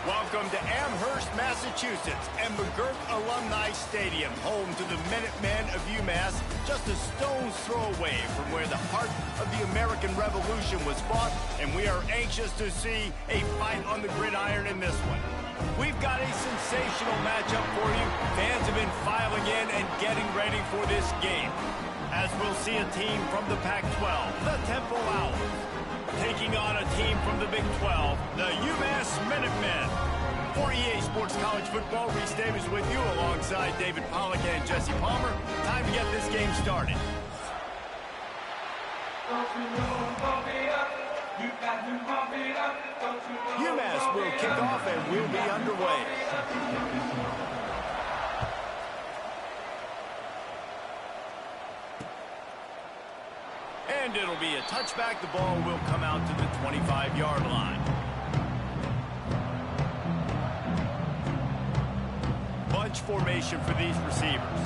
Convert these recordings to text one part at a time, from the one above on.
Welcome to Amherst, Massachusetts, and McGirt Alumni Stadium, home to the Minutemen of UMass, just a stone's throw away from where the heart of the American Revolution was fought, and we are anxious to see a fight on the gridiron in this one. We've got a sensational matchup for you. Fans have been filing in and getting ready for this game, as we'll see a team from the Pac-12, the Temple Owls, taking on a team from the Big 12, the UMass Minutemen. For EA Sports College Football, Reese Davis with you alongside David Pollack and Jesse Palmer. Time to get this game started. UMass will kick off and we'll be underway. And it'll be a touchback. The ball will come out to the 25-yard line. Bunch formation for these receivers.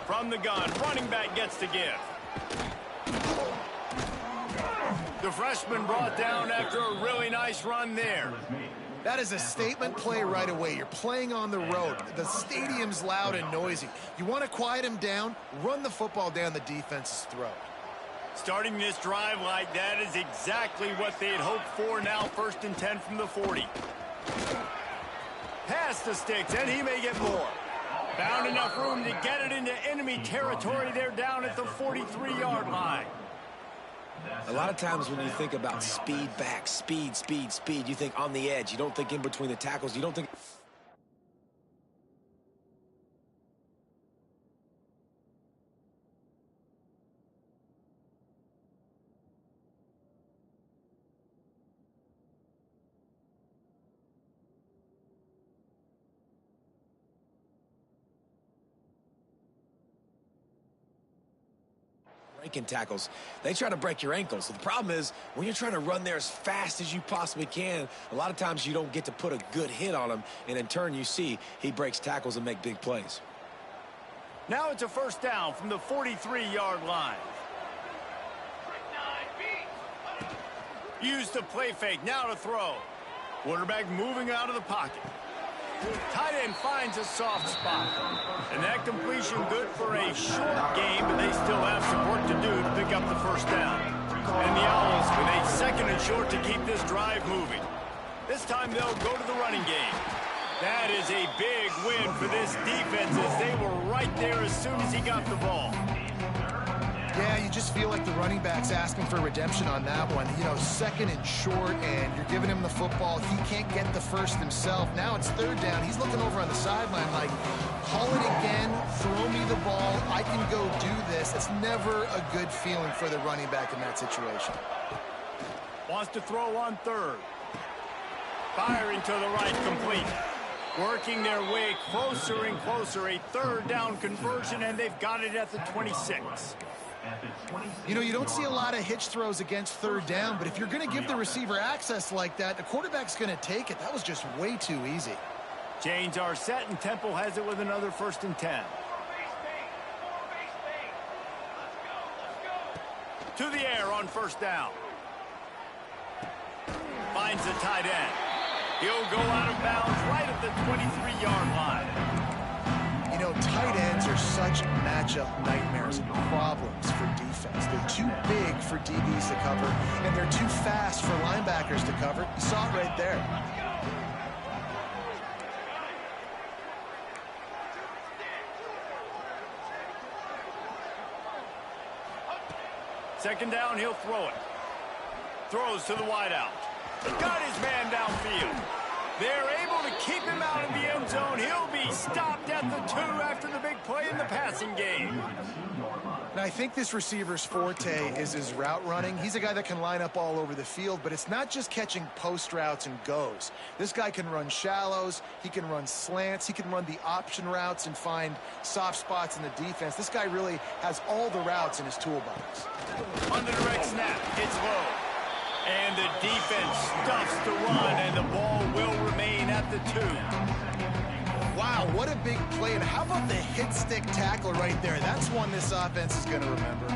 From the gun, running back gets to give. The freshman brought down after a really nice run there. That is a statement play right away. You're playing on the road. The stadium's loud and noisy. You want to quiet him down, run the football down the defense's throat. Starting this drive like that is exactly what they'd hoped for. Now 1st and 10 from the 40. Pass the sticks, and he may get more. Found enough room to get it into enemy territory. They're down at the 43-yard line. A lot of times when you think about speed back, speed, you think on the edge. You don't think in between the tackles. You don't think... breaking tackles. They try to break your ankles. So the problem is, when you're trying to run there as fast as you possibly can, a lot of times you don't get to put a good hit on him, and in turn you see he breaks tackles and make big plays. Now it's a 1st down from the 43-yard line. Use the play fake, now to throw. Quarterback moving out of the pocket. Tight end finds a soft spot. And that completion good for a short game, but they still have some work to do to pick up the 1st down. And the Owls with a 2nd and short to keep this drive moving. This time they'll go to the running game. That is a big win for this defense as they were right there as soon as he got the ball. Yeah, you just feel like the running back's asking for redemption on that one. You know, 2nd and short, and you're giving him the football. He can't get the 1st himself. Now it's 3rd down. He's looking over on the sideline like, call it again, throw me the ball, I can go do this. It's never a good feeling for the running back in that situation. Wants to throw on 3rd. Firing to the right, complete. Working their way closer and closer. A 3rd down conversion, and they've got it at the 26. You know, you don't see a lot of hitch throws against 3rd down, but if you're going to give the receiver access like that, the quarterback's going to take it. That was just way too easy. Chains are set, and Temple has it with another 1st and 10. To the air on 1st down. Finds the tight end. He'll go out of bounds right at the 23-yard line. You know, tight ends are such matchup nightmares and problems for defense. They're too big for DBs to cover, and they're too fast for linebackers to cover. You saw it right there. Second down, he'll throw it. Throws to the wideout. Got his man downfield. They're able to keep him out in the end zone. He'll be stopped at the 2 after the big play in the passing game. Now, I think this receiver's forte is his route running. He's a guy that can line up all over the field, but it's not just catching post routes and goes. This guy can run shallows, he can run slants, he can run the option routes and find soft spots in the defense. This guy really has all the routes in his toolbox. On the direct snap, it's low. And the defense stuffs the run, and the ball will remain at the 2. Wow, what a big play. And how about the hit stick tackle right there? That's one this offense is going to remember.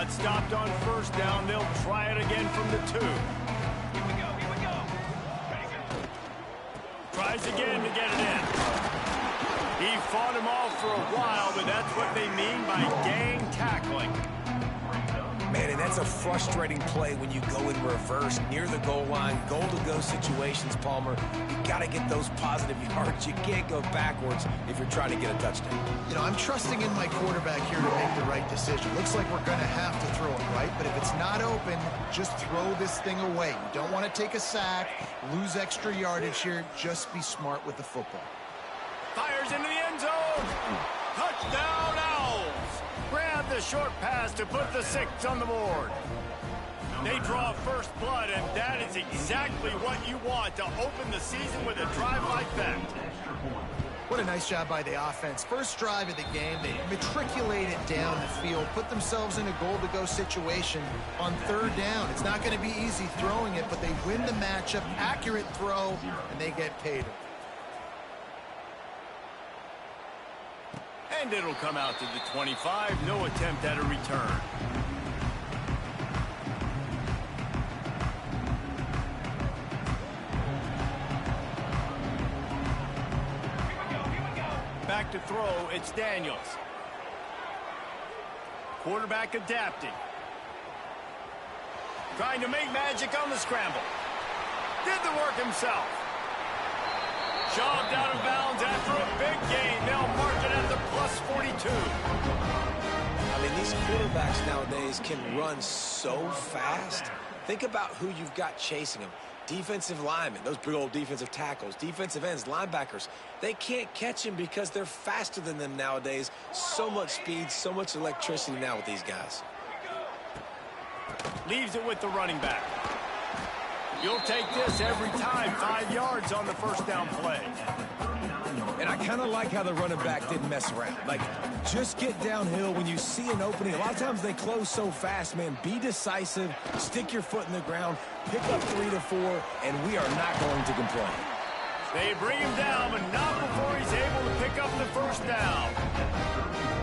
got stopped on first down. They'll try it again from the 2. Here we go. Ready, go. Tries again to get it in. He fought him off for a while, but that's what they mean by gang tackling. Man, and that's a frustrating play when you go in reverse near the goal line, goal-to-go situations, Palmer. You got to get those positive yards. You can't go backwards if you're trying to get a touchdown. You know, I'm trusting in my quarterback here to make the right decision. Looks like we're going to have to throw it, right? But if it's not open, just throw this thing away. You don't want to take a sack, lose extra yardage here. Just be smart with the football. Fires into the end zone. Touchdown, Owls. Grab the short pass to put the 6 on the board. They draw first blood, and that is exactly what you want to open the season with a drive like that. What a nice job by the offense. First drive of the game, they matriculated down the field, put themselves in a goal-to-go situation on 3rd down. It's not going to be easy throwing it, but they win the matchup, accurate throw, and they get paid. And it'll come out to the 25. No attempt at a return. Here we go. Back to throw, it's Daniels. Quarterback adapting. Trying to make magic on the scramble. Did the work himself. Shoved out of bounds after a big gain. They'll mark it at the plus 42. I mean, these quarterbacks nowadays can run so fast. Think about who you've got chasing them. Defensive linemen, those big old defensive tackles, defensive ends, linebackers. They can't catch them because they're faster than them nowadays. So much speed, so much electricity now with these guys. Leaves it with the running back. You'll take this every time. 5 yards on the first down play. And I kind of like how the running back didn't mess around. Like, just get downhill when you see an opening. A lot of times they close so fast, man. Be decisive, stick your foot in the ground, pick up 3 to 4, and we are not going to complain. They bring him down, but not before he's able to pick up the first down.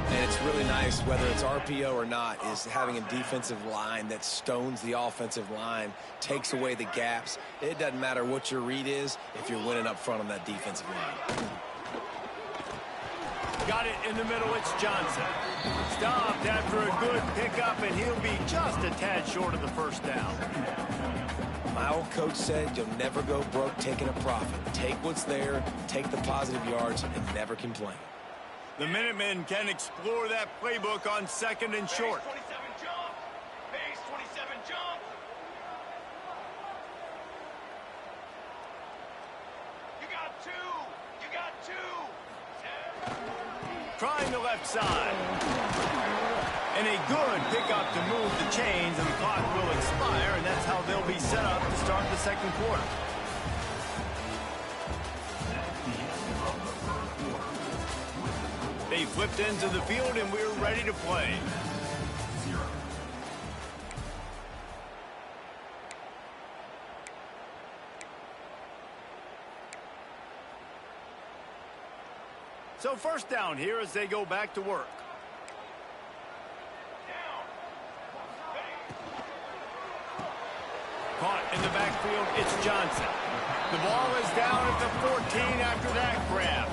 And it's really nice, whether it's RPO or not, is having a defensive line that stones the offensive line, takes away the gaps. It doesn't matter what your read is if you're winning up front on that defensive line. Got it in the middle, it's Johnson. Stopped after a good pickup, and he'll be just a tad short of the first down. My old coach said you'll never go broke taking a profit. Take what's there, take the positive yards, and never complain. The Minutemen can explore that playbook on 2nd and short. Base 27 jump. Base 27 jump. You got 2. You got 2. Trying the left side. And a good pickup to move the chains, and the clock will expire, and that's how they'll be set up to start the 2nd quarter. They flipped into the field, and we're ready to play. So first down here as they go back to work. Caught in the backfield, it's Johnson. The ball is down at the 14 after that grab.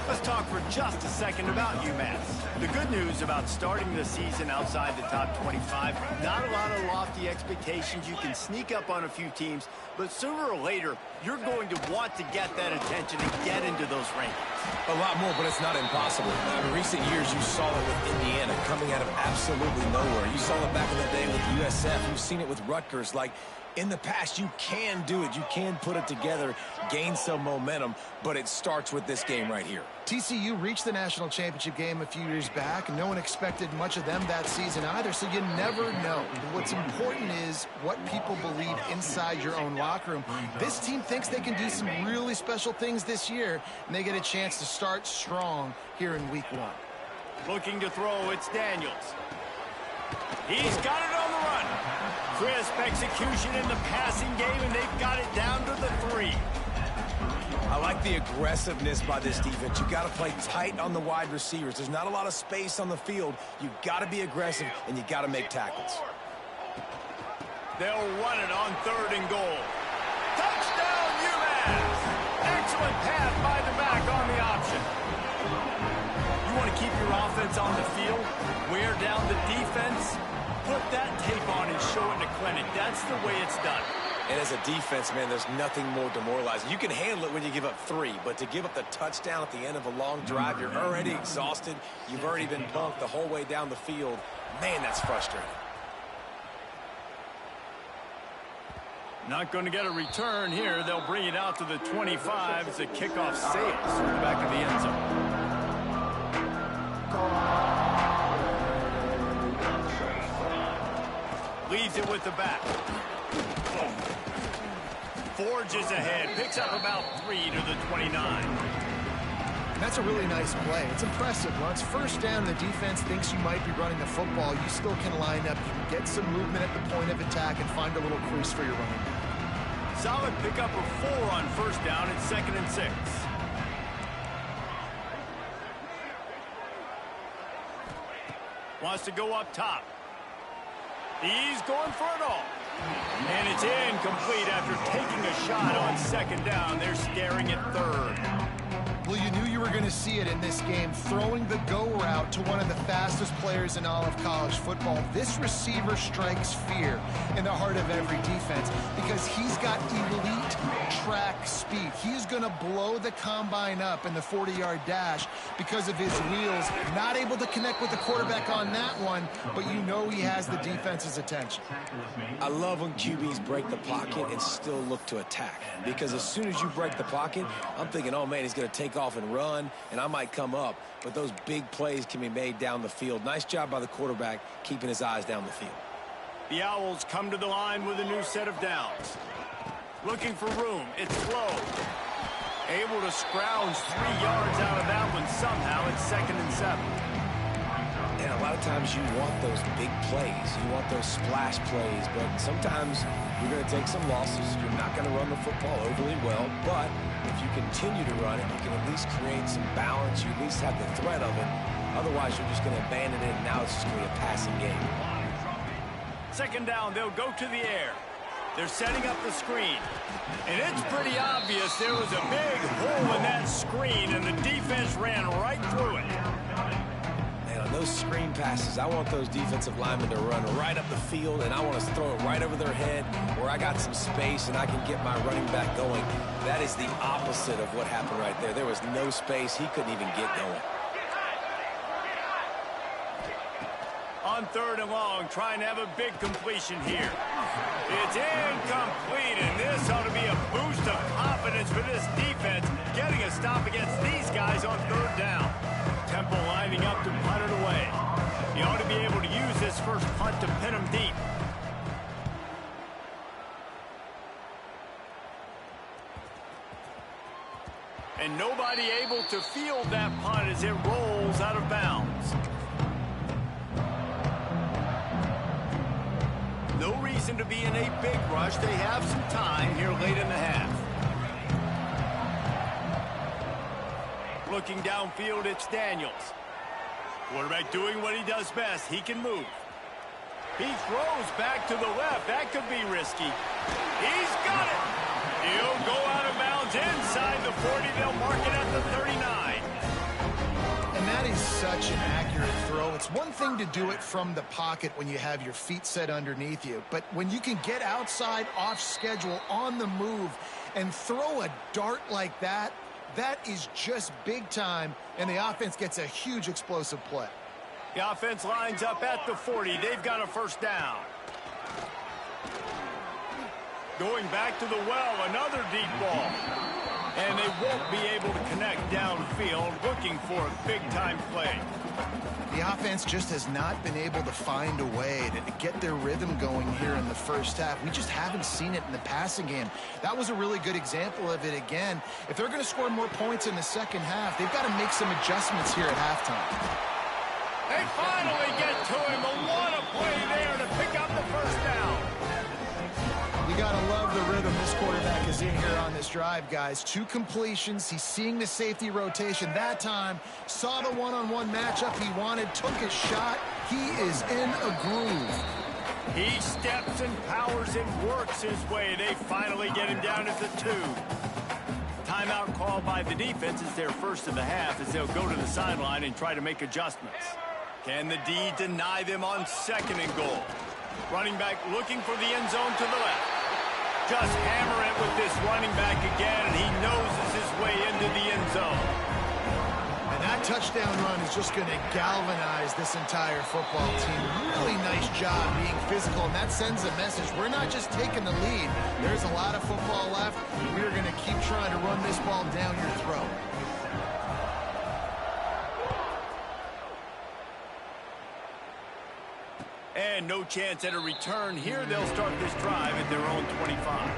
Let's talk for just a second about UMass. The good news about starting the season outside the top 25, not a lot of lofty expectations. You can sneak up on a few teams, but sooner or later, you're going to want to get that attention and get into those rankings. A lot more, but it's not impossible. In recent years, you saw it with Indiana coming out of absolutely nowhere. You saw it back in the day with USF. You've seen it with Rutgers. Like, in the past, you can do it. You can put it together, gain some momentum, but it starts with this game right here. TCU reached the national championship game a few years back, and no one expected much of them that season either, so you never know. What's important is what people believe inside your own locker room. This team thinks they can do some really special things this year, and they get a chance to start strong here in week 1. Looking to throw, it's Daniels. He's got it on the run. Crisp execution in the passing game, and they've got it down to the 3. I like the aggressiveness by this defense. You got to play tight on the wide receivers. There's not a lot of space on the field. You got to be aggressive, and you got to make tackles. They'll run it on 3rd and goal. Touchdown, UMass! Excellent pass by the back on the option. You want to keep your offense on the field, wear down the defense, put that tape on and show it in the clinic. That's the way it's done. And as a defense, man, there's nothing more demoralizing. You can handle it when you give up 3, but to give up the touchdown at the end of a long drive, you're already exhausted. You've already been punked the whole way down the field. Man, that's frustrating. Not going to get a return here. They'll bring it out to the 25 as a kickoff sails through the back of the end zone. Leaves it with the back. Forges ahead. Picks up about 3 to the 29. And that's a really nice play. It's impressive. Once first down, the defense thinks you might be running the football. You still can line up. You can get some movement at the point of attack and find a little crease for your running back. Solid pickup of 4 on first down. It's 2nd and 6. Wants to go up top. He's going for it all. And it's incomplete after taking a shot on 2nd down. They're staring at 3rd. Well, you knew you were going to see it in this game, throwing the go route to one of the fastest players in all of college football. This receiver strikes fear in the heart of every defense because he's got elite track speed. He's going to blow the combine up in the 40-yard dash because of his wheels. Not able to connect with the quarterback on that one, but you know he has the defense's attention. I love when QBs break the pocket and still look to attack, because as soon as you break the pocket, I'm thinking, oh man, he's going to take off and run, and I might come up, but those big plays can be made down the field. Nice job by the quarterback keeping his eyes down the field. The Owls come to the line with a new set of downs. Looking for room. It's low. Able to scrounge 3 yards out of that one somehow. It's 2nd and 7. And a lot of times you want those big plays. You want those splash plays, but sometimes you're going to take some losses. You're not going to run the football overly well, but if you continue to run it, you can at least create some balance. You at least have the threat of it. Otherwise, you're just going to abandon it, and now it's just going to be a passing game. 2nd down, they'll go to the air. They're setting up the screen. And it's pretty obvious there was a big hole in that screen, and the defense ran right through it. And on those screen passes, I want those defensive linemen to run right up the field, and I want to throw it right over their head where I got some space and I can get my running back going. That is the opposite of what happened right there. There was no space. He couldn't even get going. On 3rd and long, trying to have a big completion here. It's incomplete, and this ought to be a boost of confidence for this defense, getting a stop against these guys on 3rd down. Temple lining up to punt it away. He ought to be able to use this first punt to pin him deep. And nobody able to field that punt as it rolls out of bounds. No reason to be in a big rush. They have some time here late in the half. Looking downfield, it's Daniels. Quarterback doing what he does best. He can move. He throws back to the left. That could be risky. He's got it. He'll go out of bounds inside the 40. They'll mark it at the 39. And that is such an accurate throw. It's one thing to do it from the pocket when you have your feet set underneath you, but when you can get outside, off schedule, on the move, and throw a dart like that, that is just big time, and the offense gets a huge explosive play. The offense lines up at the 40. They've got a first down. Going back to the well, another deep ball. And they won't be able to connect downfield, looking for a big-time play. The offense just has not been able to find a way to get their rhythm going here in the first half. We just haven't seen it in the passing game. That was a really good example of it again. If they're going to score more points in the second half, they've got to make some adjustments here at halftime. They finally get to him. What a play there to pick up the first down. You got to love the rhythm this quarterback is in here on this drive, guys. 2 completions. He's seeing the safety rotation that time. Saw the one-on-one matchup he wanted, took his shot. He is in a groove. He steps and powers and works his way. They finally get him down at the 2. Timeout called by the defense is their first of the half as they'll go to the sideline and try to make adjustments. Can the D deny them on 2nd and goal? Running back looking for the end zone to the left. Just hammer it with this running back again, and he noses his way into the end zone. And that touchdown run is just going to galvanize this entire football team. Really nice job being physical, and that sends a message. We're not just taking the lead. There's a lot of football left. We are going to keep trying to run this ball down your throat. And no chance at a return here. They'll start this drive at their own 25.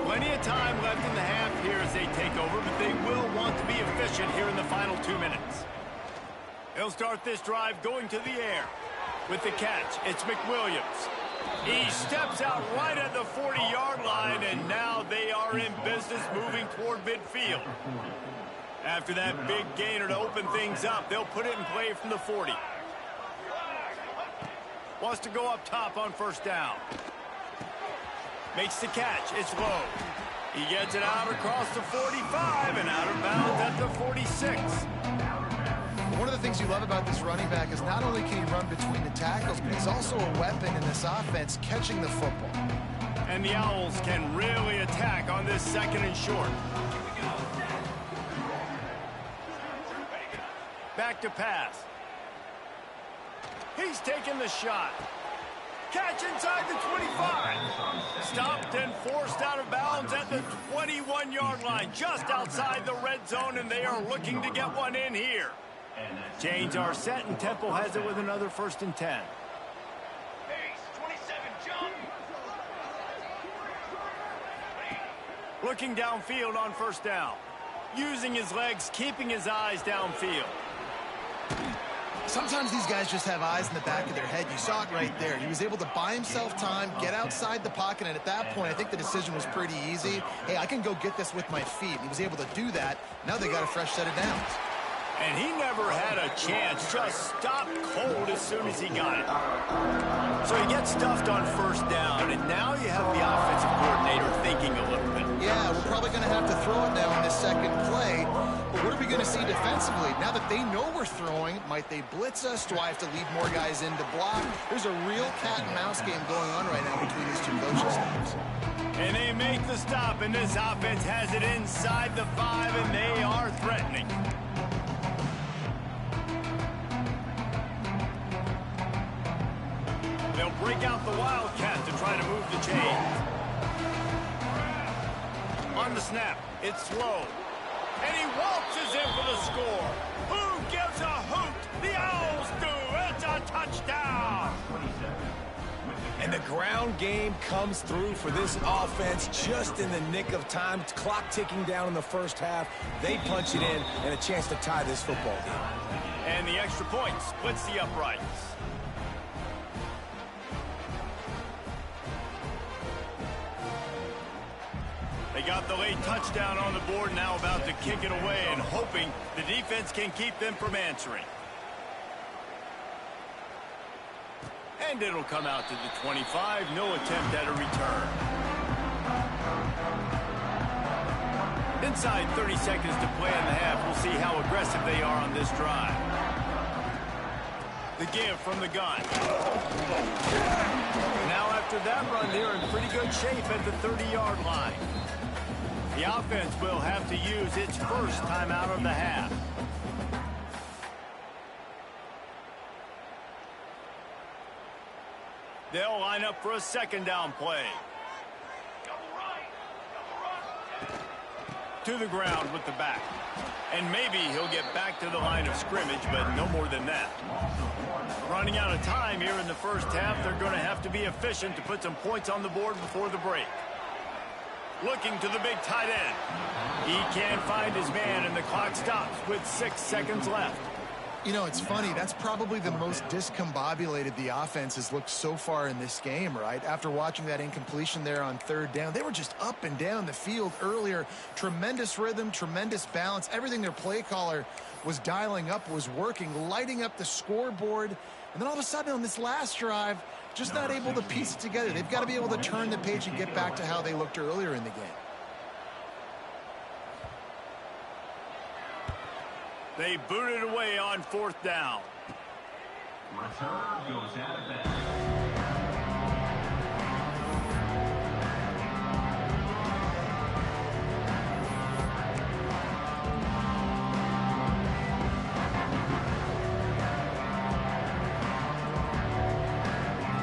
Plenty of time left in the half here as they take over, but they will want to be efficient here in the final 2 minutes. They'll start this drive going to the air. With the catch, it's McWilliams. He steps out right at the 40-yard line, and now they are in business moving toward midfield. After that big gainer to open things up, they'll put it in play from the 40. Wants to go up top on 1st down. Makes the catch. It's low. He gets it out across the 45 and out of bounds at the 46. One of the things you love about this running back is not only can he run between the tackles, but he's also a weapon in this offense catching the football. And the Owls can really attack on this 2nd and short. Back to pass. He's taking the shot. Catch inside the 25. Stopped and forced out of bounds at the 21-yard line, just outside the red zone, and they are looking to get one in here. Chains are set, and Temple has it with another 1st and 10. Pace, 27, jump. Looking downfield on 1st down. Using his legs, keeping his eyes downfield. Sometimes these guys just have eyes in the back of their head. You saw it right there. He was able to buy himself time, get outside the pocket, and at that point, I think the decision was pretty easy. Hey, I can go get this with my feet. He was able to do that. Now they got a fresh set of downs. And he never had a chance, just stopped cold as soon as he got it. So he gets stuffed on 1st down, and now you have the offensive coordinator thinking a little bit. Yeah, we're probably going to have to throw it now in this 2nd play. But what are we going to see defensively? Now that they know we're throwing, might they blitz us? Do I have to leave more guys in to block? There's a real cat and mouse game going on right now between these 2 coaching staffs. And they make the stop, and this offense has it inside the 5, and they are threatening. They'll break out the Wildcat to try to move the chains. On the snap, it's slow. And he waltzes in for the score. Who gives a hoot? The Owls do. It's a touchdown. And the ground game comes through for this offense just in the nick of time. Clock ticking down in the 1st half. They punch it in and a chance to tie this football game. And the extra point splits the uprights. They got the late touchdown on the board, now about to kick it away and hoping the defense can keep them from answering. And it'll come out to the 25. No attempt at a return. Inside 30 seconds to play in the half. We'll see how aggressive they are on this drive. The give from the gun. Now after that run, they're in pretty good shape at the 30-yard line. The offense will have to use its 1st timeout of the half. They'll line up for a 2nd down play. To the ground with the back. And maybe he'll get back to the line of scrimmage, but no more than that. Running out of time here in the 1st half, they're going to have to be efficient to put some points on the board before the break. Looking to the big tight end. He can't find his man, and the clock stops with 6 seconds left. You know, it's funny. That's probably the most discombobulated the offense has looked so far in this game, right? After watching that incompletion there on third down, they were just up and down the field earlier. Tremendous rhythm, tremendous balance. Everything their play caller was dialing up was working, lighting up the scoreboard. And then all of a sudden on this last drive, just not able to piece it together. They've got to be able to turn the page and get back to how they looked earlier in the game. They booted away on 4th down. Return goes out of bounds.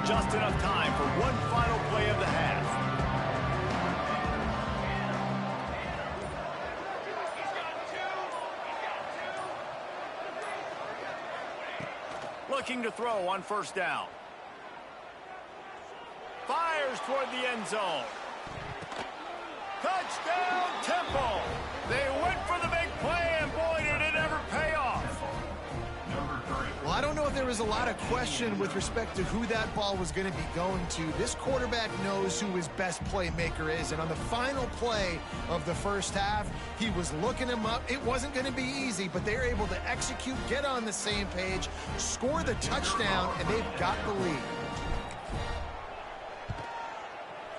Just enough time for one final play of the half. Looking to throw on 1st down. Fires toward the end zone. Touchdown, Temple! They went for the big play, and boy, did it ever pay off. Well, I don't know if there was a lot of question with respect to who that ball was going to be going to. This quarterback knows who his best playmaker is, and on the final play of the first half, he was looking him up. It wasn't going to be easy, but they were able to execute, get on the same page, score the touchdown, and they've got the lead.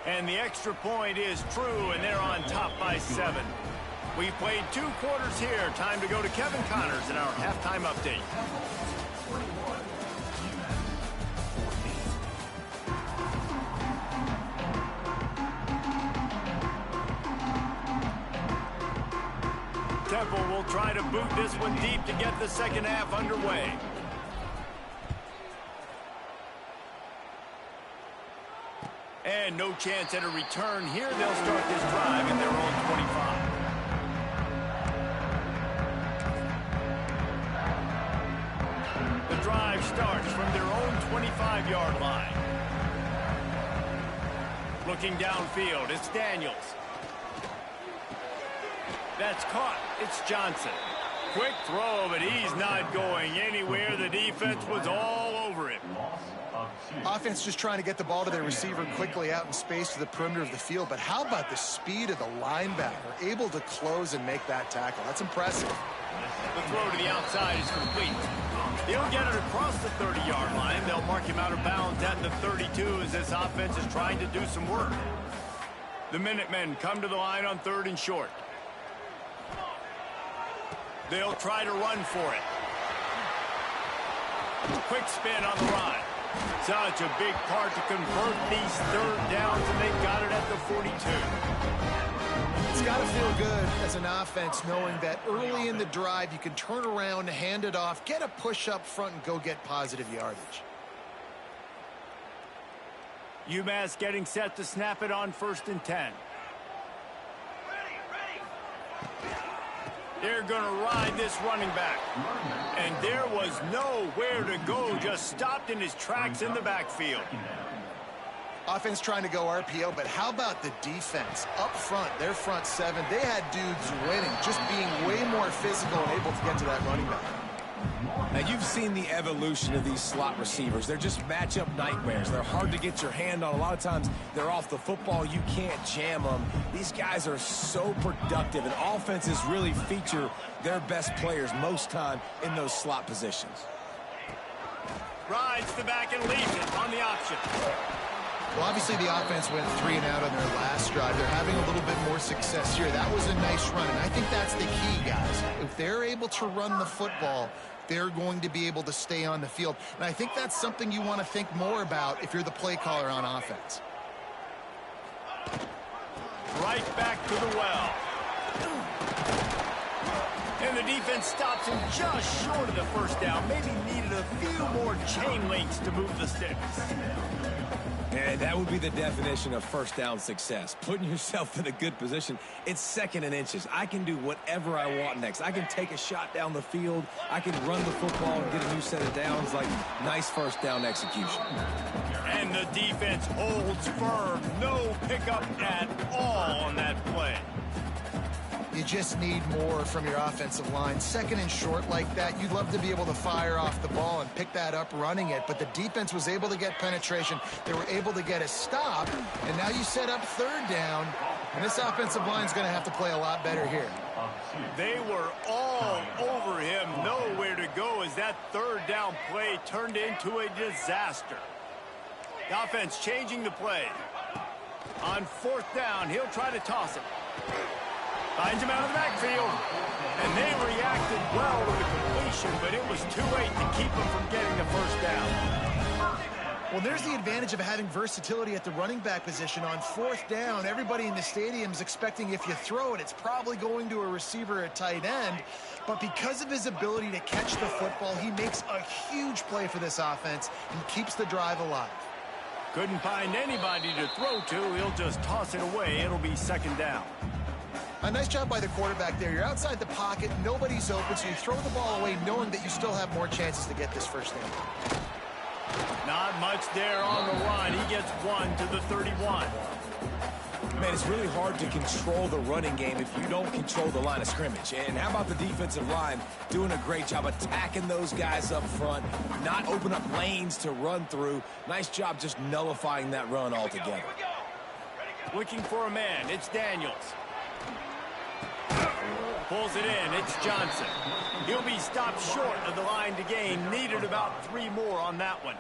And the extra point is true, and they're on top by 7. We played 2 quarters here. Time to go to Kevin Connors in our halftime update. Temple will try to boot this one deep to get the second half underway. And no chance at a return here. They'll start this drive in their own 25. The drive starts from their own 25-yard line. Looking downfield, it's Daniels. That's caught. It's Johnson. Quick throw, but he's not going anywhere. The defense was all over him. Offense just trying to get the ball to their receiver quickly out in space to the perimeter of the field. But how about the speed of the linebacker? Able to close and make that tackle. That's impressive. The throw to the outside is complete. He'll get it across the 30-yard line. They'll mark him out of bounds at the 32 as this offense is trying to do some work. The Minutemen come to the line on 3rd and short. They'll try to run for it. Quick spin on the run. Such a big part to convert these 3rd downs, and they got it at the 42. It's got to feel good as an offense knowing that early in the drive you can turn around, hand it off, get a push up front, and go get positive yardage. UMass getting set to snap it on 1st and 10. They're going to ride this running back. And there was nowhere to go, just stopped in his tracks in the backfield. Offense trying to go RPO, but how about the defense? Up front, their front 7, they had dudes winning, just being way more physical and able to get to that running back. Now, you've seen the evolution of these slot receivers. They're just matchup nightmares. They're hard to get your hand on. A lot of times, they're off the football. You can't jam them. These guys are so productive, and offenses really feature their best players most time in those slot positions. Rides the back and leaves it on the option. Well, obviously, the offense went 3 and out on their last drive. They're having a little bit more success here. That was a nice run, and I think that's the key, guys. If they're able to run the football, they're going to be able to stay on the field. And I think that's something you want to think more about if you're the play caller on offense. Right back to the well. And the defense stops him just short of the first down. Maybe needed a few more chain links to move the sticks. And that would be the definition of first down success. Putting yourself in a good position. It's 2nd and inches. I can do whatever I want next. I can take a shot down the field. I can run the football and get a new set of downs. Like, nice first down execution. And the defense holds firm. No pickup at all on that play. You just need more from your offensive line. 2nd and short like that, you'd love to be able to fire off the ball and pick that up running it, but the defense was able to get penetration. They were able to get a stop, and now you set up 3rd down, and this offensive line is going to have to play a lot better here. They were all over him. Nowhere to go as that 3rd down play turned into a disaster. The offense changing the play. On 4th down, he'll try to toss it. Finds him out of the backfield. And they reacted well with the completion, but it was too late to keep him from getting the first down. Well, there's the advantage of having versatility at the running back position. On 4th down, everybody in the stadium is expecting if you throw it, it's probably going to a receiver at tight end. But because of his ability to catch the football, he makes a huge play for this offense and keeps the drive alive. Couldn't find anybody to throw to. He'll just toss it away. It'll be 2nd down. A nice job by the quarterback there. You're outside the pocket, nobody's open, so you throw the ball away knowing that you still have more chances to get this first down. Not much there on the run. He gets 1 to the 31. Man, it's really hard to control the running game if you don't control the line of scrimmage. And how about the defensive line doing a great job attacking those guys up front, not open up lanes to run through. Nice job just nullifying that run altogether. Looking for a man. It's Daniels. Pulls it in. It's Johnson. He'll be stopped short of the line to gain. Needed about 3 more on that one.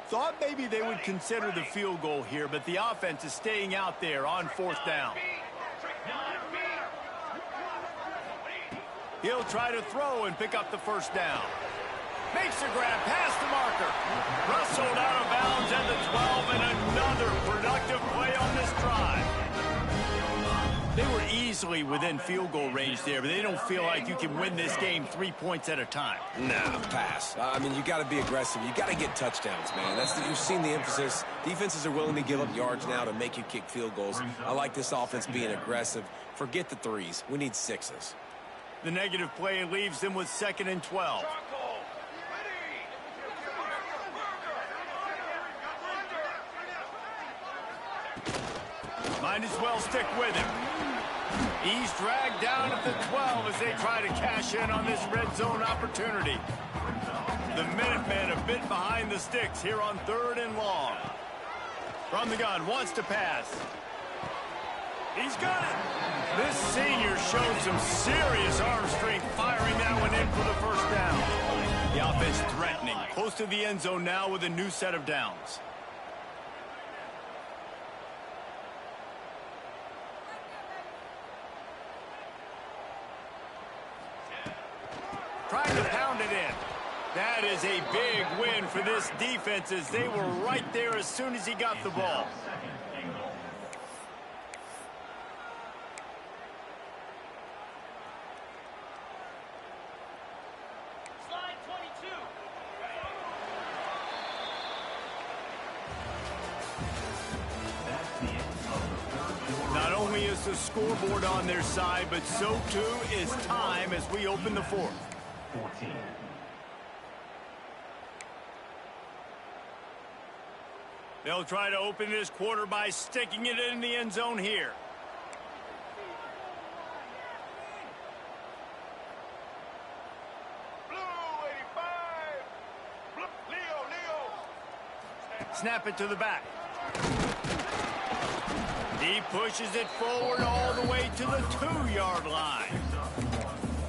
Thought maybe they would consider the field goal here, but the offense is staying out there on 4th down. He'll try to throw and pick up the first down. Makes a grab past the marker. Rustled out of bounds at the 12, and another productive play on this drive. They were easily within field goal range there, but they don't feel like you can win this game 3 points at a time. Nah, pass. I mean, you got to be aggressive. You got to get touchdowns, man. You've seen the emphasis. Defenses are willing to give up yards now to make you kick field goals. I like this offense being aggressive. Forget the 3s. We need 6s. The negative play leaves them with 2nd and 12. Might as well stick with him. He's dragged down at the 12 as they try to cash in on this red zone opportunity. The Minutemen a bit behind the sticks here on 3rd and long. From the gun, wants to pass. He's got it. This senior showed some serious arm strength firing that one in for the first down. The offense threatening, close to the end zone now with a new set of downs. Trying to pound it in. That is a big win for this defense as they were right there as soon as he got the ball. Slide 22. Not only is the scoreboard on their side, but so too is time as we open the 4th. 14. They'll try to open this quarter by sticking it in the end zone here. Blue 85. Leo. Snap it to the back. He pushes it forward all the way to the 2-yard line.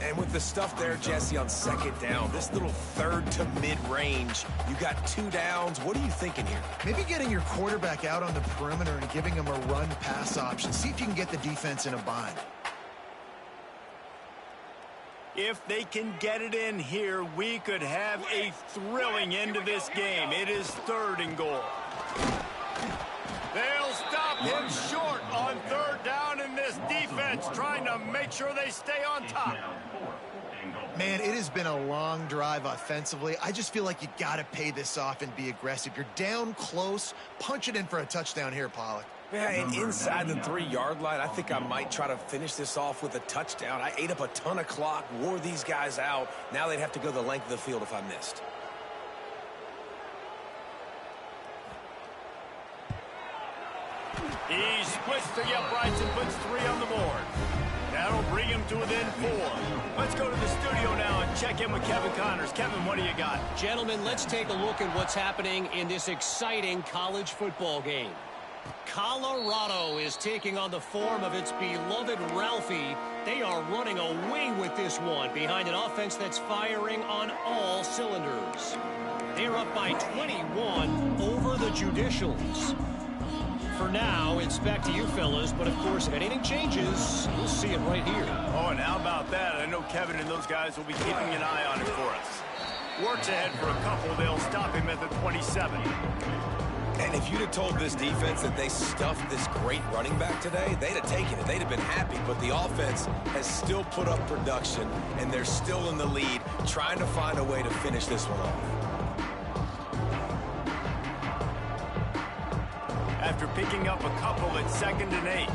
And with the stuff there, Jesse, on 2nd down, this little 3rd to mid-range, you got 2 downs. What are you thinking here? Maybe getting your quarterback out on the perimeter and giving him a run-pass option. See if you can get the defense in a bind. If they can get it in here, we could have a thrilling end to this game. It is 3rd and goal. They'll stop him short on 3rd down, in this defense trying to make sure they stay on top. Man, it has been a long drive offensively. I just feel like you got to pay this off and be aggressive. You're down close. Punch it in for a touchdown here, Pollock. Yeah, and inside the 3-yard line, I think I might try to finish this off with a touchdown. I ate up a ton of clock, wore these guys out. Now they'd have to go the length of the field if I missed. He splits the uprights and puts 3 on the board. That'll bring him to within 4. Let's go to the studio now and check in with Kevin Connors. Kevin, what do you got? Gentlemen, let's take a look at what's happening in this exciting college football game. Colorado is taking on the form of its beloved Ralphie. They are running away with this one behind an offense that's firing on all cylinders. They're up by 21 over the Judicials. For now, it's back to you fellas, but of course, if anything changes, we'll see it right here. Oh, and how about that? I know Kevin and those guys will be keeping an eye on it for us. Works ahead for a couple. They'll stop him at the 27. And if you'd have told this defense that they stuffed this great running back today, they'd have taken it. They'd have been happy. But the offense has still put up production, and they're still in the lead, trying to find a way to finish this one off. After picking up a couple at 2nd and 8.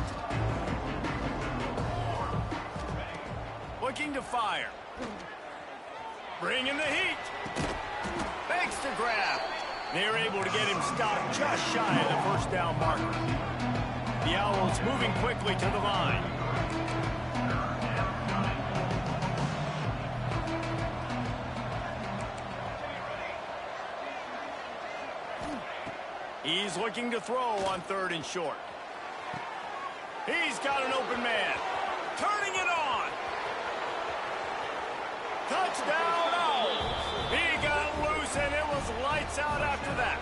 Looking to fire. Bringing the heat. Makes the grab. They're able to get him stopped just shy of the 1st down marker. The Owls moving quickly to the line. He's looking to throw on 3rd and short. He's got an open man. Turning it on. Touchdown Owls. He got loose and it was lights out after that.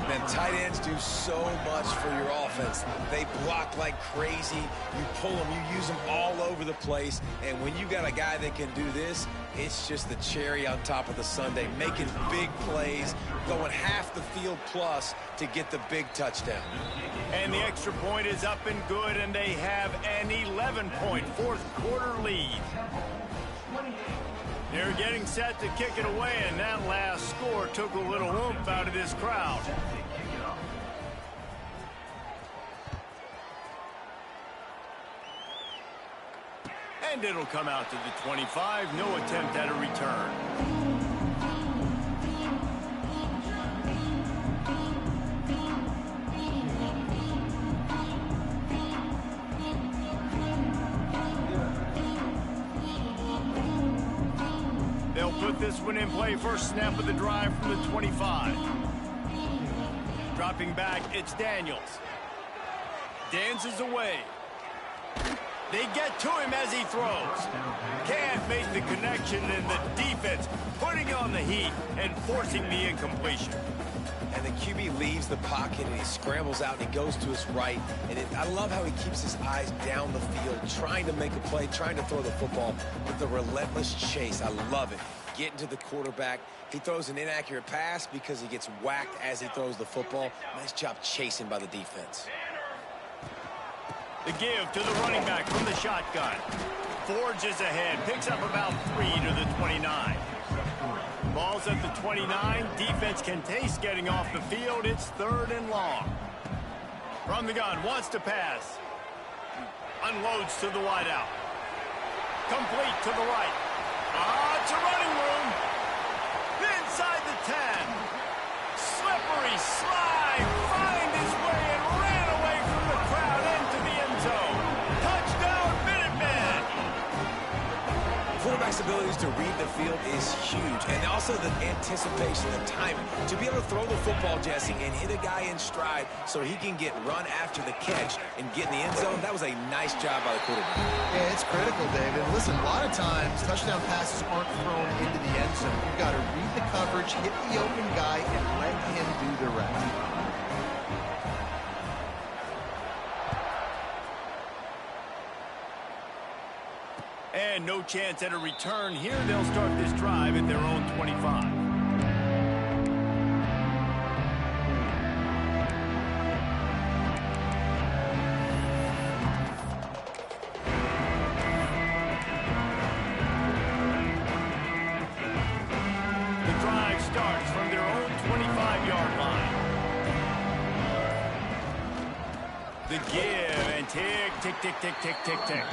Man, tight ends do so much for your offense. They block like crazy. You pull them, you use them all over the place. And when you got a guy that can do this, it's just the cherry on top of the sundae, making big plays, going half the field plus to get the big touchdown. And the extra point is up and good, and they have an 11-point 4th quarter lead. They're getting set to kick it away, and that last score took a little oomph out of this crowd. And it'll come out to the 25. No attempt at a return. They'll put this one in play. First snap of the drive from the 25. Dropping back, it's Daniels. Dances away. They get to him as he throws. Can't make the connection, and the defense putting on the heat and forcing the incompletion. And the QB leaves the pocket, and he scrambles out, and he goes to his right. And I love how he keeps his eyes down the field, trying to make a play, trying to throw the football with a relentless chase. I love it. Getting to the quarterback. He throws an inaccurate pass because he gets whacked as he throws the football. Nice job chasing by the defense. The give to the running back from the shotgun. Forges ahead, picks up about 3 to the 29. Ball's at the 29. Defense can taste getting off the field. It's 3rd and long. From the gun, wants to pass. Unloads to the wideout. Complete to the right. It's a running room. Inside the 10. Slippery slide. Find his way and ran away from the crowd into the end zone. Touchdown, Minutemen. Quarterback's abilities to read the field is huge. And also the anticipation, the timing. To be able to throw the football, Jesse, and hit a guy in stride so he can get run after the catch and get in the end zone, that was a nice job by the quarterback. Yeah, it's critical, David. Listen, a lot of times, touchdown passes aren't thrown into the end zone. You've got to read the coverage, hit the open guy, and let him do the rest. And no chance at a return here. They'll start this drive at their own 25. Starts from their own 25-yard line. The give and tick, tick, tick, tick, tick, tick, tick.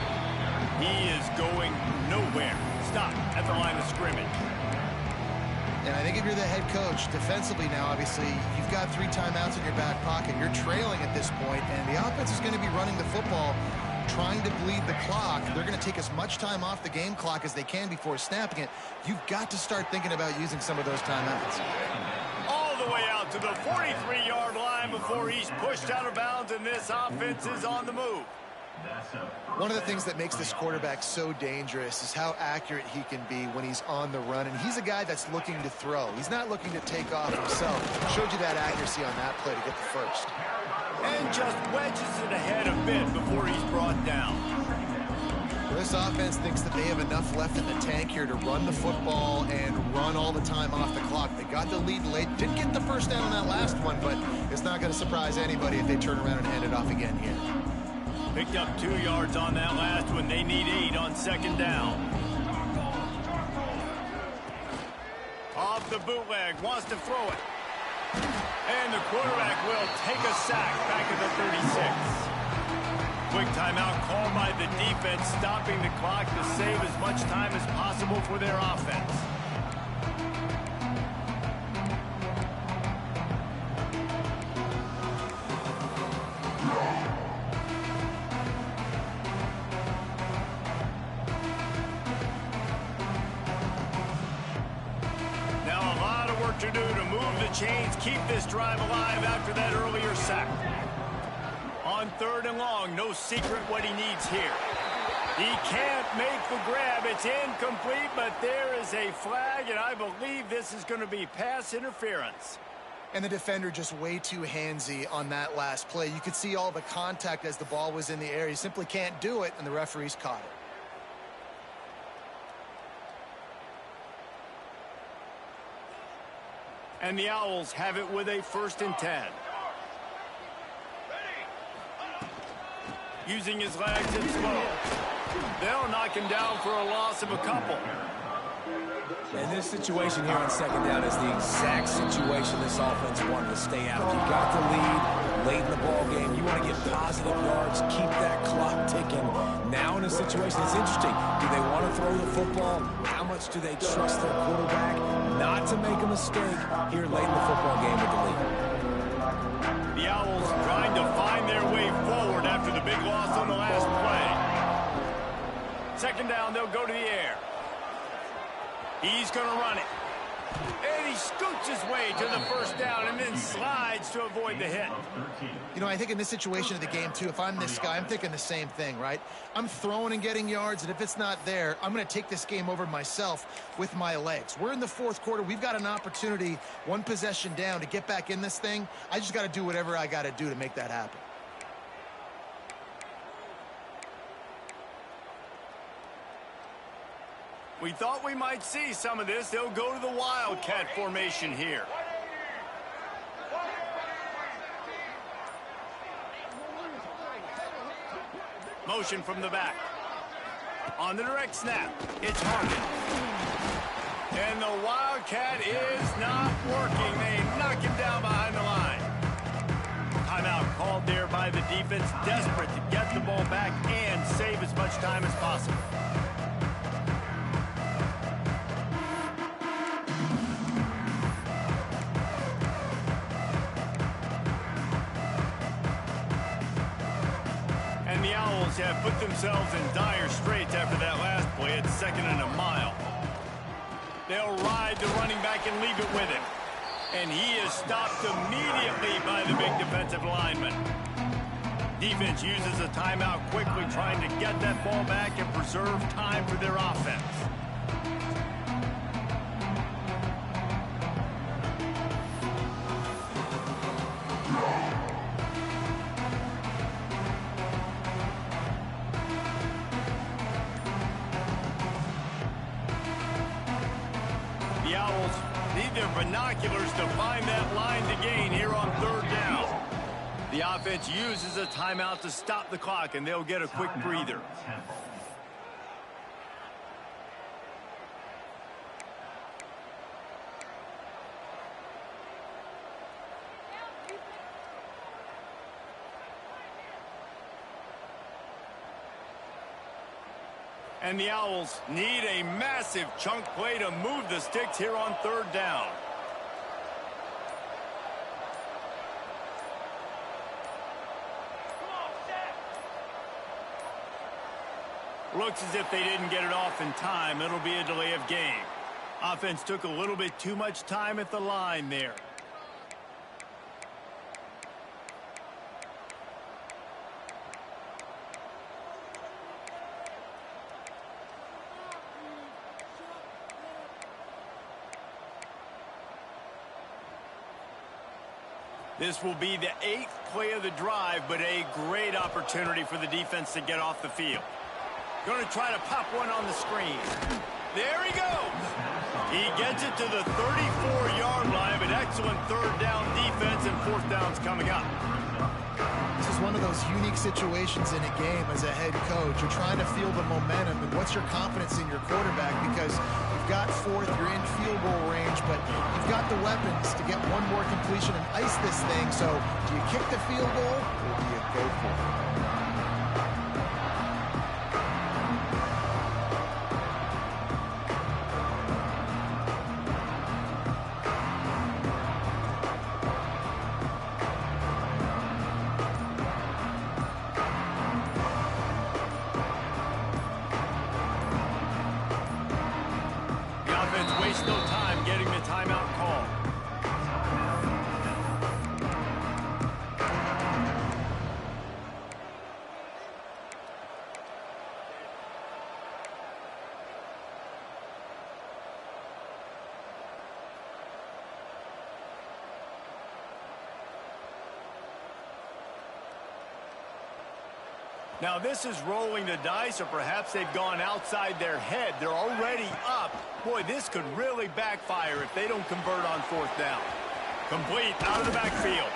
He is going nowhere. Stop at the line of scrimmage. And I think if you're the head coach, defensively now, obviously, you've got 3 timeouts in your back pocket. You're trailing at this point, and the offense is going to be running the football, trying to bleed the clock. They're going to take as much time off the game clock as they can before snapping it. You've got to start thinking about using some of those timeouts. All the way out to the 43-yard line before he's pushed out of bounds, and this offense is on the move. One of the things that makes this quarterback so dangerous is how accurate he can be when he's on the run, and he's a guy that's looking to throw. He's not looking to take off himself. Showed you that accuracy on that play to get the first. And just wedges it ahead a bit before he's brought down. Well, this offense thinks that they have enough left in the tank here to run the football and run all the time off the clock. They got the lead late. Didn't get the first down on that last one, but it's not going to surprise anybody if they turn around and hand it off again here. Picked up 2 yards on that last one. They need 8 on second down. Off the bootleg, wants to throw it. And the quarterback will take a sack back at the 36. Quick timeout called by the defense, stopping the clock to save as much time as possible for their offense. To do to move the chains, keep this drive alive after that earlier sack. On 3rd and long, no secret what he needs here. He can't make the grab. It's incomplete, but there is a flag, and I believe this is going to be pass interference. And the defender just way too handsy on that last play. You could see all the contact as the ball was in the air. He simply can't do it, and the referees caught it. And the Owls have it with a 1st and 10. Using his legs and slow. They'll knock him down for a loss of a couple. And this situation here on second down is the exact situation this offense wanted to stay out of. You got the lead late in the ball game. You want to get positive yards, keep that clock ticking. Now in a situation, it's interesting. Do they want to throw the football? How much do they trust their quarterback not to make a mistake here late in the football game with the lead? The Owls trying to find their way forward after the big loss on the last play. Second down, they'll go to the air. He's going to run it. And he scoots his way to the 1st down and then slides to avoid the hit. You know, I think in this situation of the game, too, if I'm this guy, I'm thinking the same thing, right? I'm throwing and getting yards, and if it's not there, I'm going to take this game over myself with my legs. We're in the 4th quarter. We've got an opportunity, 1 possession down, to get back in this thing. I just got to do whatever I got to do to make that happen. We thought we might see some of this. They'll go to the Wildcat formation here. Motion from the back. On the direct snap, it's Harkin. And the Wildcat is not working. They knock him down behind the line. Timeout called there by the defense, desperate to get the ball back and save as much time as possible. The Owls have put themselves in dire straits after that last play. It's 2nd and a mile. They'll ride the running back and leave it with him. And he is stopped immediately by the big defensive lineman. Defense uses a timeout quickly, trying to get that ball back and preserve time for their offense. their binoculars to find that line to gain here on third down. The offense uses a timeout to stop the clock, and they'll get a quick breather. And the Owls need a massive chunk play to move the sticks here on third down. Looks as if they didn't get it off in time. It'll be a delay of game. Offense took a little bit too much time at the line there. This will be the 8th play of the drive, but a great opportunity for the defense to get off the field. Going to try to pop one on the screen. There he goes. He gets it to the 34-yard line, but excellent third down defense, and fourth down's coming up. This is one of those unique situations in a game as a head coach. You're trying to feel the momentum, and what's your confidence in your quarterback? Because you've got fourth, you're in field goal range, but you've got the weapons to get one more completion and ice this thing. So do you kick the field goal, or do you go for it? Waste no time getting the timeout call. Now this is rolling the dice, or perhaps they've gone outside their head. They're already up. Boy, this could really backfire if they don't convert on fourth down. Complete out of the backfield.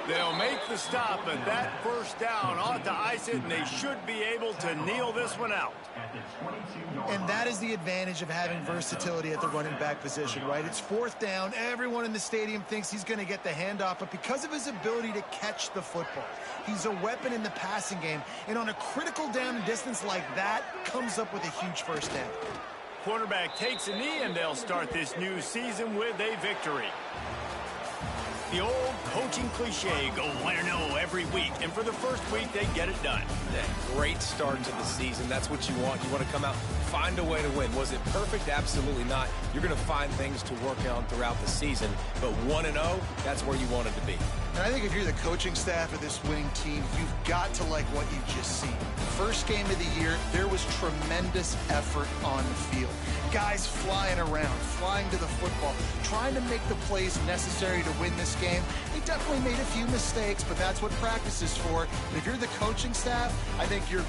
They'll make the stop, but that first down ought to ice it, and they should be able to kneel this one out. And that is the advantage of having versatility at the running back position, right? It's fourth down. Everyone in the stadium thinks he's going to get the handoff, but because of his ability to catch the football, he's a weapon in the passing game. And on a critical down and distance like that, comes up with a huge first down. Quarterback takes a knee, and they'll start this new season with a victory. The old coaching cliche, go 1-0 every week, and for the first week, they get it done. Yeah, great start to the season. That's what you want. You want to come out, find a way to win. Was it perfect? Absolutely not. You're going to find things to work on throughout the season, but 1-0, that's where you want it to be. And I think if you're the coaching staff of this winning team, you've got to like what you've just seen. First game of the year, there was tremendous effort on the field. Guys flying around, flying to the football, trying to make the plays necessary to win this game. They definitely made a few mistakes, but that's what practice is for. And if you're the coaching staff, I think you're